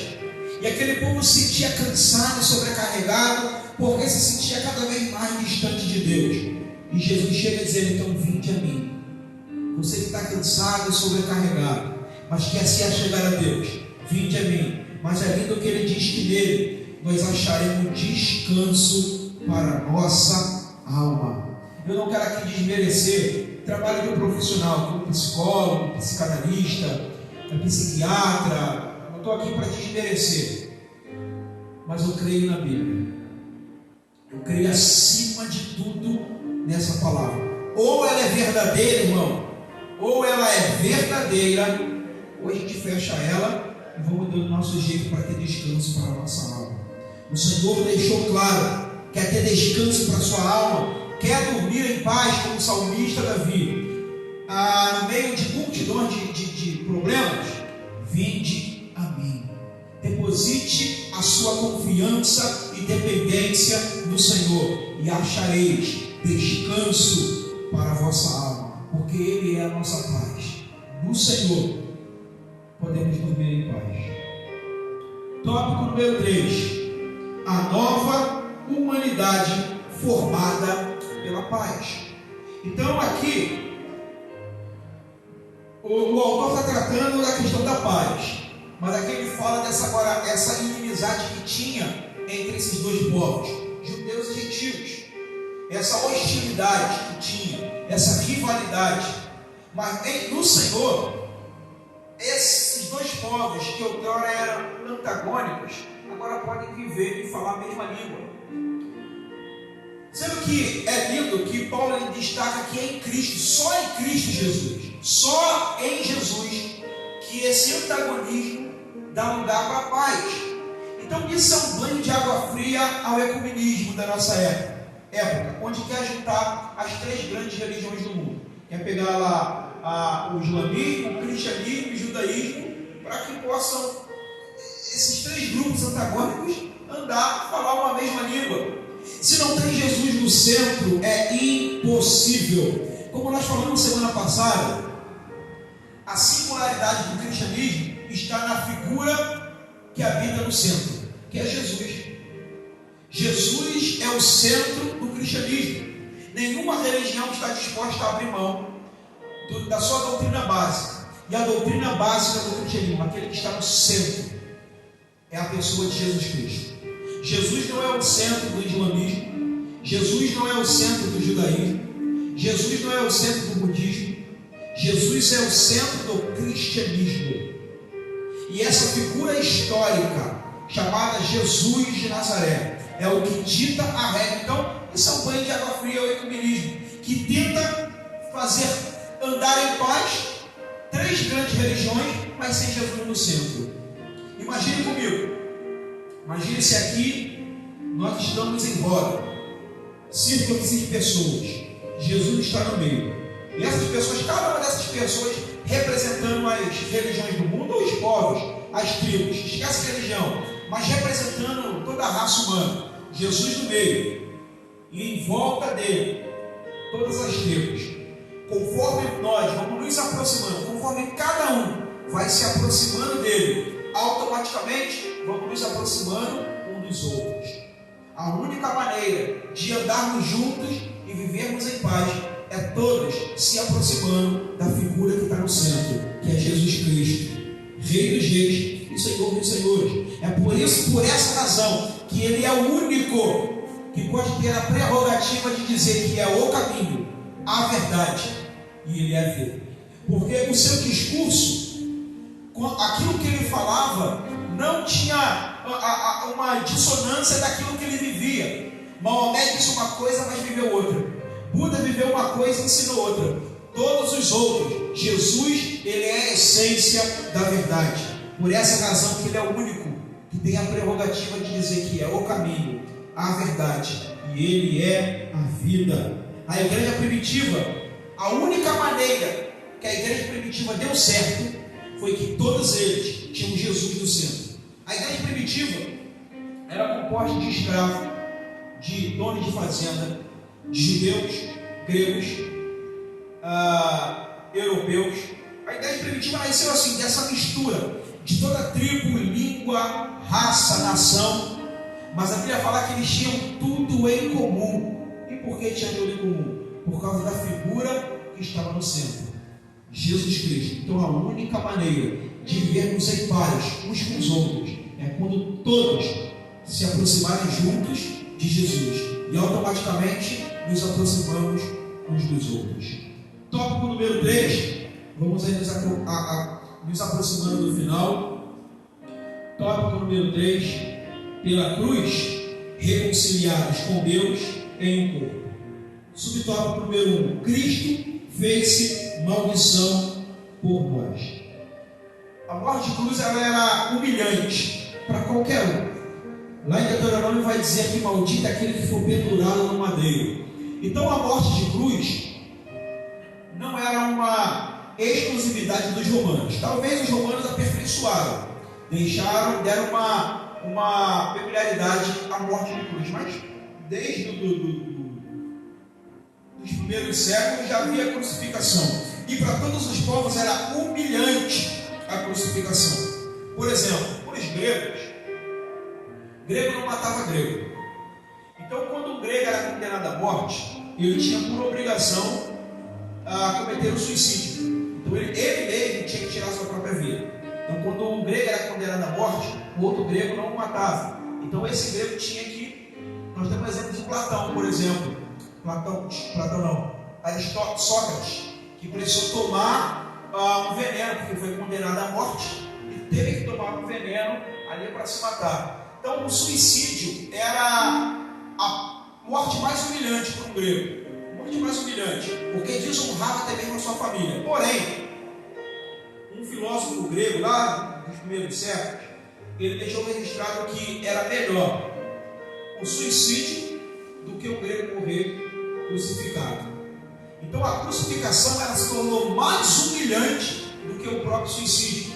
e aquele povo se sentia cansado e sobrecarregado, porque se sentia cada vez mais distante de Deus. E Jesus chega dizendo: então vinde a mim, você que está cansado e sobrecarregado, mas quer se achegar a Deus, vinde a mim. Mas é lindo que ele diz que nele nós acharemos descanso para a nossa alma. Eu não quero aqui desmerecer o trabalho de um profissional, como psicólogo, psicanalista, psiquiatra. Não estou aqui para desmerecer, mas eu creio na Bíblia. Eu creio acima de tudo nessa palavra. Ou ela é verdadeira, irmão, ou ela é verdadeira, ou a gente fecha ela e vamos dando o nosso jeito para ter descanso para a nossa alma. O Senhor deixou claro: quer ter descanso para a sua alma, quer dormir em paz, como o salmista Davi, no meio de multidões de problemas, vinde a mim, deposite a sua confiança e dependência no Senhor, e achareis descanso para a vossa alma, porque Ele é a nossa paz. No Senhor podemos dormir em paz. Tópico número 3: a nova humanidade formada pela paz. Então aqui, o autor está tratando da questão da paz, mas aqui ele fala essa inimizade que tinha entre esses dois povos, judeus e gentios, essa hostilidade que tinha, essa rivalidade. Mas no Senhor, esses dois povos que outrora eram antagônicos, agora podem viver e falar a mesma língua. Sendo que é lindo que Paulo ele destaca que é em Cristo, só em Cristo Jesus, só em Jesus, que esse antagonismo dá lugar para a paz. Então isso é um banho de água fria ao ecumenismo da nossa época, onde quer juntar as três grandes religiões do mundo. Quer pegar lá o islamismo, o cristianismo e o judaísmo, para que possam esses três grupos antagônicos andar, falar uma mesma língua. Se não tem Jesus no centro, é impossível. Como nós falamos semana passada, a singularidade do cristianismo está na figura que habita no centro, que é Jesus. Jesus é o centro do cristianismo. Nenhuma religião está disposta a abrir mão da sua doutrina básica. E a doutrina básica do cristianismo, aquele que está no centro, é a pessoa de Jesus Cristo. Jesus não é o centro do islamismo, Jesus não é o centro do judaísmo, Jesus não é o centro do budismo, Jesus é o centro do cristianismo. E essa figura histórica, chamada Jesus de Nazaré, é o que dita a regra. Então, isso é um banho de água fria ao ecumenismo, que tenta fazer andar em paz três grandes religiões, mas sem Jesus no centro. Imagine comigo. Imagine se aqui nós estamos em roda, círculo de pessoas, Jesus está no meio, e essas pessoas, cada uma dessas pessoas representando as religiões do mundo, ou os povos, as tribos, esquece a religião, mas representando toda a raça humana, Jesus no meio, e em volta dele, todas as tribos. Conforme nós vamos nos aproximando, conforme cada um vai se aproximando dele, automaticamente vamos nos aproximando um dos outros. A única maneira de andarmos juntos e vivermos em paz é todos se aproximando da figura que está no centro, que é Jesus Cristo, Rei dos Reis e Senhor dos Senhores. É por isso, por essa razão, que Ele é o único que pode ter a prerrogativa de dizer que é o caminho, a verdade, e Ele é a vida. Porque o seu discurso, aquilo que Ele falava, não tinha uma dissonância daquilo que ele vivia. Maomé disse uma coisa, mas viveu outra. Buda viveu uma coisa e ensinou outra. Todos os outros, Jesus, ele é a essência da verdade. Por essa razão que ele é o único que tem a prerrogativa de dizer que é o caminho, a verdade, e ele é a vida. A igreja primitiva, a única maneira que a igreja primitiva deu certo foi que todos eles tinham Jesus no centro. A igreja primitiva era composta de escravos, de donos de fazenda, de judeus, gregos, europeus. A igreja primitiva nasceu assim, dessa mistura de toda tribo, língua, raça, nação. Mas a Bíblia fala que eles tinham tudo em comum. E por que tinham tudo em comum? Por causa da figura que estava no centro, Jesus Cristo. Então a única maneira de vivermos em paz uns com os outros é quando todos se aproximarem juntos de Jesus, e automaticamente nos aproximamos uns dos outros. Tópico número 3, vamos aí nos aproximando do final. Tópico número 3, pela cruz, reconciliados com Deus em um corpo. Subtópico número 1, Cristo fez-se maldição por nós. A morte de cruz ela era humilhante para qualquer um. Lá em Deuteronômio vai dizer que maldito é aquele que for pendurado no madeiro. Então a morte de cruz não era uma exclusividade dos romanos. Talvez os romanos aperfeiçoaram, deram uma peculiaridade à morte de cruz, mas desde os primeiros séculos já havia crucificação, e para todos os povos era humilhante a crucificação. Por exemplo, os gregos, grego não matava grego. Então, quando um grego era condenado à morte, ele tinha por obrigação cometer o suicídio. Então ele mesmo tinha que tirar sua própria vida. Então quando um grego era condenado à morte, o outro grego não o matava. Então esse grego tinha que... Nós temos exemplos de Platão, por exemplo. Platão não. Aristóteles, Sócrates, que precisou tomar um veneno, porque foi condenado à morte e teve que tomar um veneno ali para se matar. Então o suicídio era a morte mais humilhante para um grego. Morte mais humilhante, porque desonrava até mesmo a sua família. Porém, um filósofo grego lá dos primeiros séculos, ele deixou registrado que era melhor o suicídio do que o grego morrer crucificado. Então a crucificação ela se tornou mais humilhante do que o próprio suicídio.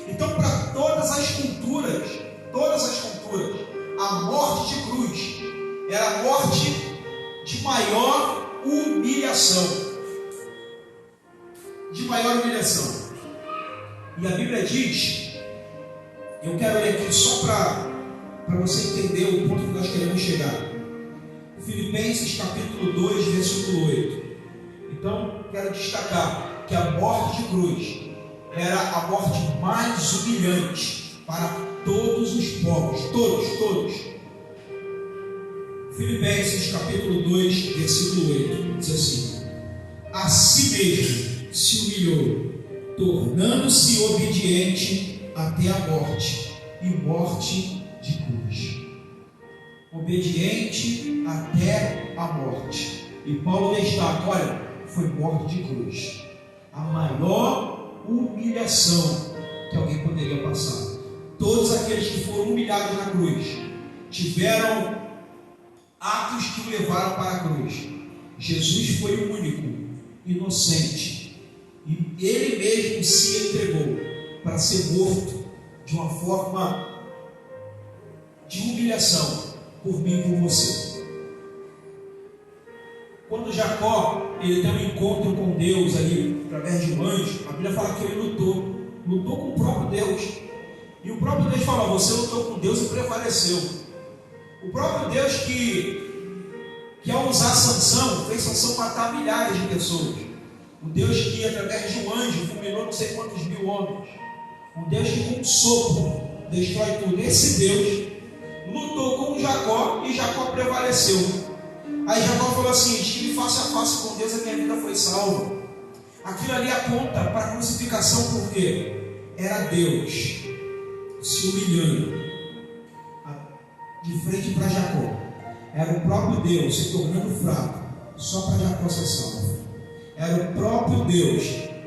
Então para todas as culturas, a morte de cruz era a morte de maior humilhação. E a Bíblia diz, eu quero ler aqui só para você entender o ponto que nós queremos chegar. Filipenses capítulo 2, versículo 8. Então, quero destacar que a morte de cruz era a morte mais humilhante para todos os povos, todos. Filipenses capítulo 2, versículo 8, diz assim: a si mesmo se humilhou, tornando-se obediente até a morte, e morte de cruz. Obediente até a morte. E Paulo destaca, olha, foi morte de cruz. A maior humilhação que alguém poderia passar. Todos aqueles que foram humilhados na cruz tiveram atos que o levaram para a cruz. Jesus foi o único, inocente, e ele mesmo se entregou para ser morto de uma forma de humilhação por mim e por você. Quando Jacó ele tem um encontro com Deus ali através de um anjo, a Bíblia fala que ele lutou com o próprio Deus, e o próprio Deus falou: você lutou com Deus e prevaleceu. O próprio Deus que ao usar Sansão, fez Sansão matar milhares de pessoas. O Deus que através de um anjo fulminou não sei quantos mil homens. Um Deus que com um sopro destrói tudo. Esse Deus lutou com Jacó e Jacó prevaleceu. Aí Jacó falou assim: estive face a face com Deus, a minha vida foi salva. Aquilo ali aponta para a crucificação, porque era Deus se humilhando de frente para Jacó. Era o próprio Deus se tornando fraco só para Jacó ser salvo. Era o próprio Deus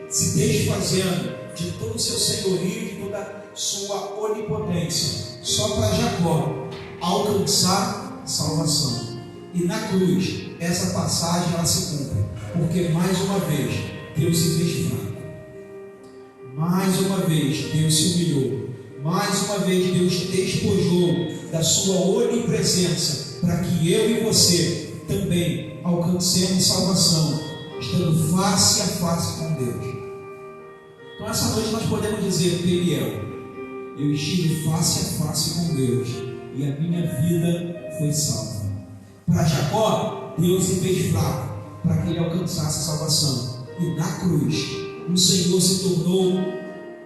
se desfazendo de todo o seu senhorio, de toda a sua onipotência, só para Jacó alcançar salvação. E na cruz, essa passagem ela se cumpre, porque mais uma vez Deus se fez fraco, mais uma vez Deus se humilhou, mais uma vez Deus despojou da sua onipresença, para que eu e você também alcancemos salvação, estando face a face com Deus. Então essa noite nós podemos dizer: Peliel, eu estive face a face com Deus e a minha vida foi salva. Para Jacó, Deus se fez fraco para que ele alcançasse a salvação. E na cruz, o Senhor se tornou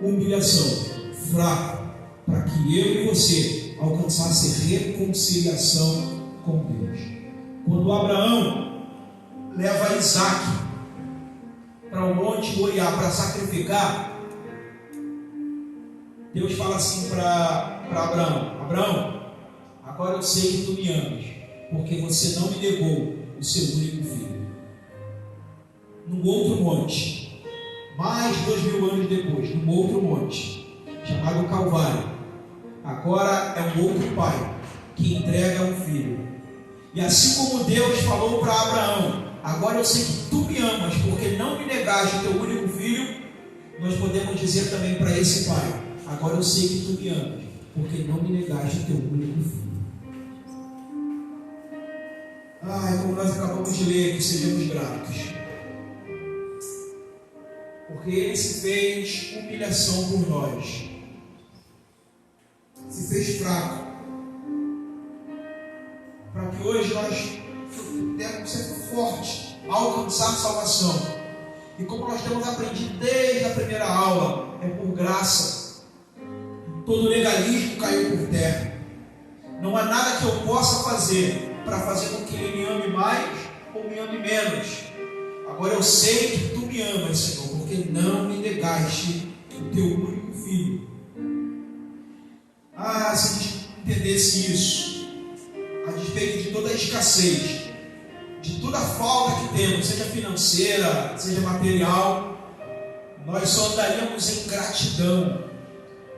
humilhação, fraco, para que eu e você alcançasse reconciliação com Deus. Quando Abraão leva Isaac para o monte Moriá para sacrificar, Deus fala assim para Abraão: Abraão, agora eu sei que tu me amas, porque você não me negou o seu único filho. Num outro monte, mais 2000 anos depois, num outro monte, chamado Calvário, agora é um outro pai que entrega um filho. E assim como Deus falou para Abraão: agora eu sei que tu me amas, porque não me negaste o teu único filho, nós podemos dizer também para esse pai: agora eu sei que tu me amas, porque não me negaste o teu único filho. Como nós acabamos de ler, que sejamos gratos, porque Ele se fez humilhação por nós, se fez fraco, para que hoje nós pudéssemos ser fortes, alcançar salvação. E como nós temos aprendido desde a primeira aula, é por graça. Todo legalismo caiu por terra. Não há nada que eu possa fazer para fazer com que Ele me ame mais ou me ame menos. Agora eu sei que Tu me amas, Senhor, porque não me negaste o Teu único Filho. Se a gente entendesse isso, a despeito de toda a escassez, de toda a falta que temos, seja financeira, seja material, nós só andaríamos em gratidão,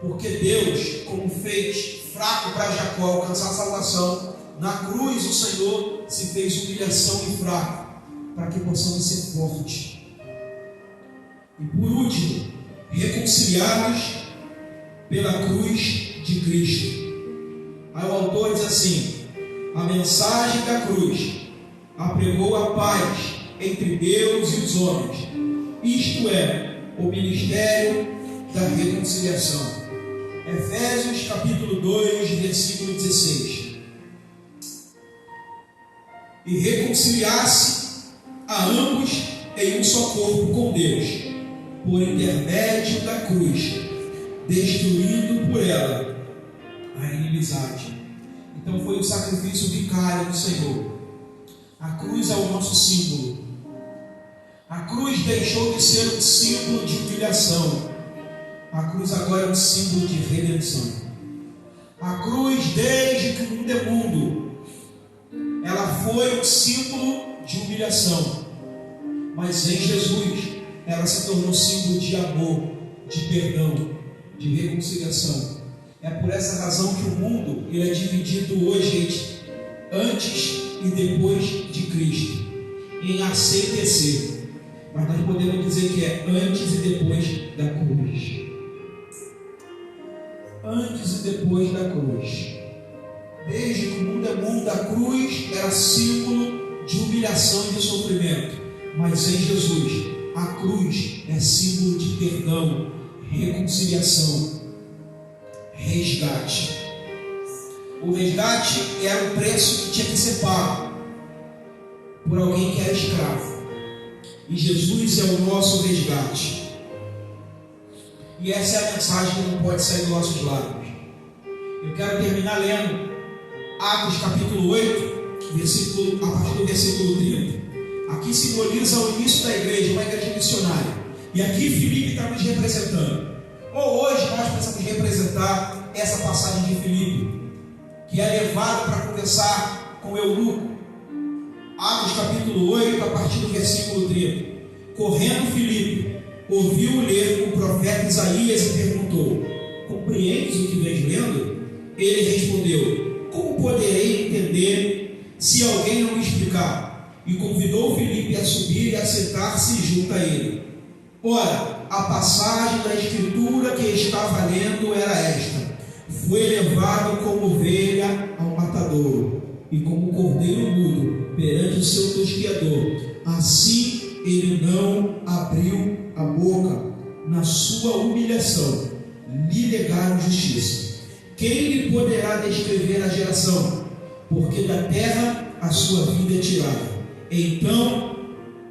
porque Deus, como fez fraco para Jacó alcançar a salvação, na cruz o Senhor se fez humilhação e fraco, para que possamos ser fortes. E por último, reconciliados pela cruz de Cristo. Aí o autor diz assim: a mensagem da cruz apregou a paz entre Deus e os homens, isto é, o ministério da reconciliação. Efésios capítulo 2, versículo 16. E reconciliasse a ambos em um só corpo com Deus, por intermédio da cruz, destruindo por ela a inimizade. Então foi o sacrifício vicário do Senhor. A cruz é o nosso símbolo. A cruz deixou de ser um símbolo de humilhação. A cruz agora é um símbolo de redenção. A cruz, desde que o mundo é mundo, ela foi um símbolo de humilhação. Mas em Jesus, ela se tornou símbolo de amor, de perdão, de reconciliação. É por essa razão que o mundo ele é dividido hoje antes e depois de Cristo, em AC e DC. Mas nós podemos dizer que é antes e depois da cruz. Antes e depois da cruz. Desde que o mundo é mundo, a cruz era símbolo de humilhação e de sofrimento. Mas em Jesus, a cruz é símbolo de perdão, reconciliação, resgate. O resgate era o preço que tinha que ser pago por alguém que era escravo. E Jesus é o nosso resgate. E essa é a mensagem que não pode sair dos nossos lábios. Eu quero terminar lendo Atos capítulo 8, a partir do versículo 30. Aqui simboliza o início da igreja, uma igreja missionária. E aqui Filipe está nos representando. Ou hoje nós precisamos representar essa passagem de Filipe, que é levado para conversar com o eunuco. Atos capítulo 8, a partir do versículo 30. Correndo Filipe, ouviu ler o profeta Isaías e perguntou: compreendes o que vens lendo? Ele respondeu: como poderei entender se alguém não me explicar? E convidou Filipe a subir e a sentar-se junto a ele. Ora, a passagem da escritura que estava lendo era esta: foi levado como ovelha ao matadouro, e como cordeiro mudo perante o seu tosquiador, assim ele não abriu a boca. Na sua humilhação lhe negaram justiça. Quem lhe poderá descrever a geração? Porque da terra a sua vida é tirada. Então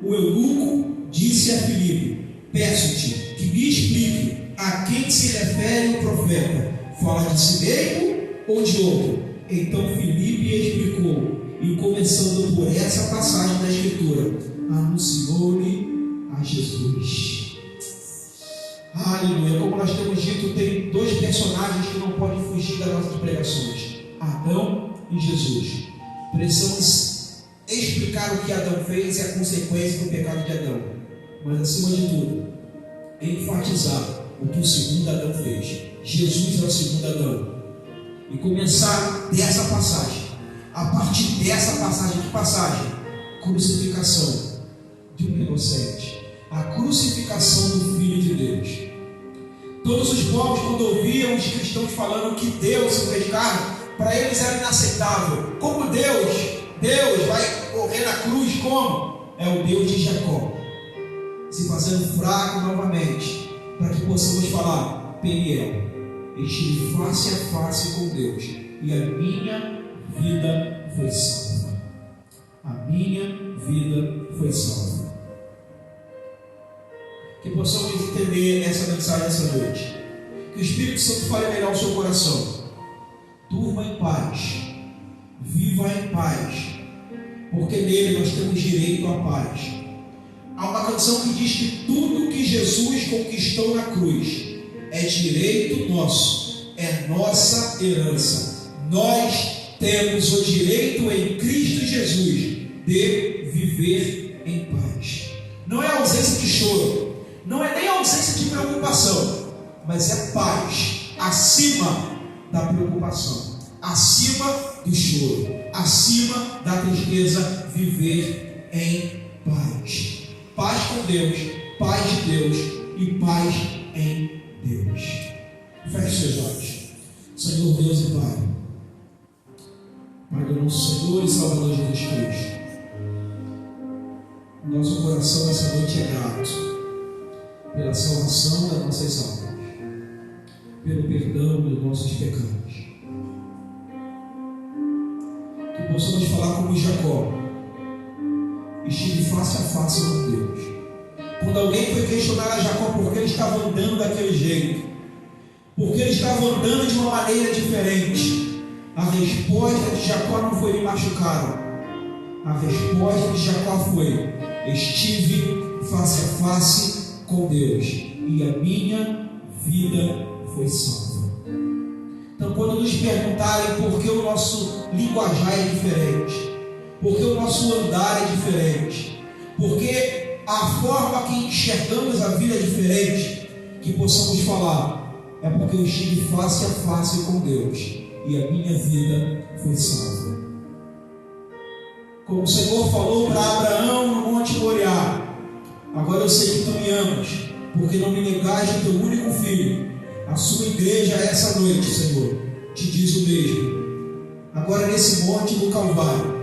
o eunuco disse a Filipe: peço-te que me explique a quem se refere o profeta. Fala de si mesmo ou de outro? Então Filipe explicou, e começando por essa passagem da escritura, anunciou-lhe a Jesus. Aleluia. Como nós temos dito, tem dois personagens que não podem fugir das nossas pregações: Adão e Jesus. Precisamos explicar o que Adão fez e a consequência do pecado de Adão, mas acima de tudo, enfatizar o que o segundo Adão fez. Jesus é o segundo Adão. E começar dessa passagem. A partir dessa passagem, que passagem? Crucificação de um inocente. A crucificação do Filho de Deus. Todos os povos, quando ouviam os cristãos falando que Deus se fez carne, para eles era inaceitável. Como Deus vai morrer na cruz como? É o Deus de Jacó, se fazendo fraco novamente, para que possamos falar: Peniel, estive face a face com Deus, e a minha vida foi salva. A minha vida foi salva. que possamos entender essa mensagem essa noite. Que o Espírito Santo fale melhor ao seu coração. Durma em paz, viva em paz, porque nele nós temos direito à paz. Há uma canção que diz que tudo que Jesus conquistou na cruz é direito nosso, é nossa herança. Nós temos o direito em Cristo Jesus de viver em paz. Não é ausência de choro, não é nem ausência de preocupação, mas é paz acima da preocupação, acima do choro, acima da tristeza, viver em paz. Paz com Deus, paz de Deus e paz em Deus. Feche seus olhos. Senhor Deus e Pai, Pai do nosso Senhor e Salvador Jesus Cristo, nosso coração essa noite é grato pela salvação das nossas almas, pelo perdão dos nossos pecados. Que possamos falar como Jacó, estive face a face com Deus. Quando alguém foi questionar a Jacó por que ele estava andando daquele jeito, porque ele estava andando de uma maneira diferente, a resposta de Jacó não foi me machucaram. A resposta de Jacó foi: estive face a face com Deus e a minha vida foi salva. Então, quando nos perguntarem por que o nosso linguajar é diferente, por que o nosso andar é diferente, porque a forma que enxergamos a vida é diferente, que possamos falar: é porque eu estive face a face com Deus e a minha vida foi salva. Como o Senhor falou para Abraão no Monte Moriá: agora eu sei que tu me amas, porque não me negaste o teu único filho. A sua igreja essa noite, Senhor, te diz o mesmo. Agora nesse monte do Calvário,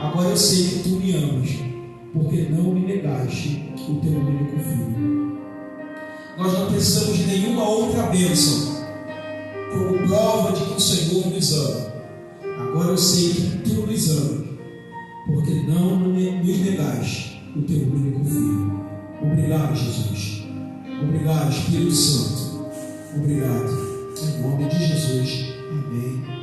agora eu sei que tu me amas, porque não me negaste o teu único filho. Nós não precisamos de nenhuma outra bênção como prova de que o Senhor nos ama. Agora eu sei que tu nos amas, porque não nos negaste o teu único filho. Obrigado, Jesus. Obrigado, Espírito Santo. Obrigado. Em nome de Jesus. Amém.